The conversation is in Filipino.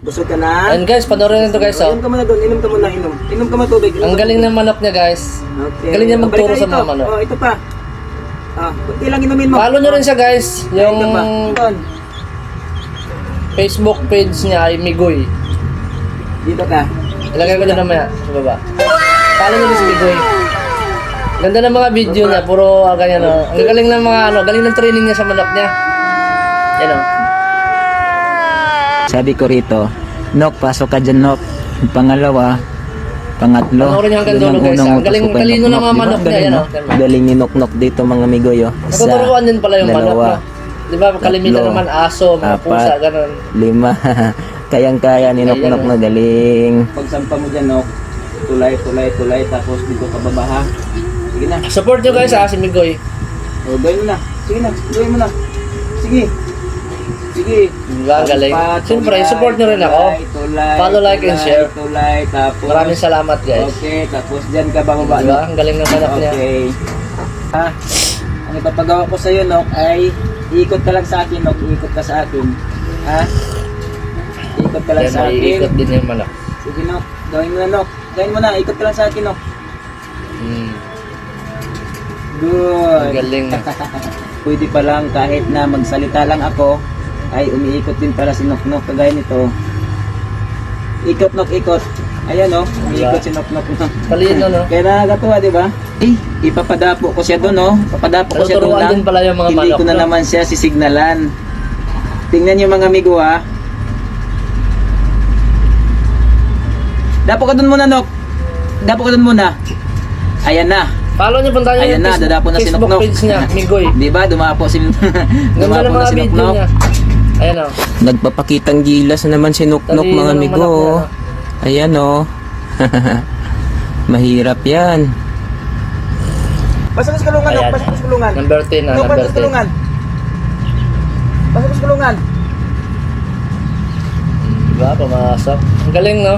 Busog ka na? Ayun guys, panoorin nito guys, oh. Inom ka muna doon, inom ka muna, inom. Inom ka muna tubig. Ang galing ng manok niya guys. Okay. Galing niya magturo Balik ka sa dito. mga manok. Oh, ito pa. Kunti lang inumin mo. Follow nyo rin siya guys. Yung Ito pa. Doon. Facebook page niya ay Migoy. Dito ka. Ilagay ko dyan namaya sa baba. Follow nyo rin si Migoy. Ganda ng mga video niya, puro ganyan, oh. Ang galing ng mga galing ng training niya sa manok niya. Yan, oh. Sabi ko rito, Nok, pasok ka dyan, Nok. Pangalawa, pangatlo. Panoorin niyo hanggang dulo, guys, unang ah. Galing- pasukan, talino Nok, ng mga Nok. Di ba? manok niya, Galing, yan, no? oh. Galing ni Nok Nok dito, mga amigo, yo. Natuturuan din pala yung manok, no? Di ba, kalimitan tatlo, naman aso, mga apat, pusa, ganun. 5. Kayang-kaya ni Nok Ayan, Nok oh. na galing. Pagsampa mo dyan, no? Tulay, tapos dito ka babaha. Sige na. Support nyo guys, si Migoy. O, gawin mo na. Sige na, gawin mo na. Sige. Sige. Diba, galing. Siyempre, support nyo rin ako. Follow, like, and share. Tulay, tapos. Maraming salamat guys. Okay, tapos dyan ka bababa. Diba, ang galing ng manok niya. Okay. Ang ipapagawa ko sa'yo, Nok, ay ikot ka lang sa akin, Nok. Ikot ka sa akin. Ha? Ikot ka lang Kaya sa akin. maiikot din yung manok. Sige, Nok. Gawin mo na, Nok. Gawin mo na. Ikot ka lang sa akin, Nok. Good. Ang galing. Pwede pa lang kahit na magsalita lang ako, ay umiikot din pala si Nok Nok. Kagaya nito. Ikot, Nok, ikot. Ayan, oh. Umiikot si Nok Nok. Talino, no? Kaya nakakatuwa, di ba? Ipapadapo ko siya doon, no? Papadapo ko siya doon Natuturuan lang. din pala yung mga Hindi manok, ko na no? naman siya sisignalan. Tingnan niyo mga amigo, ha? Dapo ka doon muna, Nok. Dapo ka doon muna. Ayan na. Follow nyo, punta nyo Ayan yung na, dadapo na si Facebook Nok Nok. page niya, Migoy. Di ba? Dumapo si Ganda dumapo ng na mga si Nok video Nok. niya. Ayan, oh. Nagpapakitang gilas na naman si Nok Nok, Talino mga ng amigo. manok niya, no? Ayan, oh. Mahirap yan. Pasok sa kulungan, Nok. Ayan. Pasok sa kulungan. Number 10 na, Nok, number pasok sa 10. kulungan. Pasok sa kulungan. Diba, pumasok. Ang galing, no?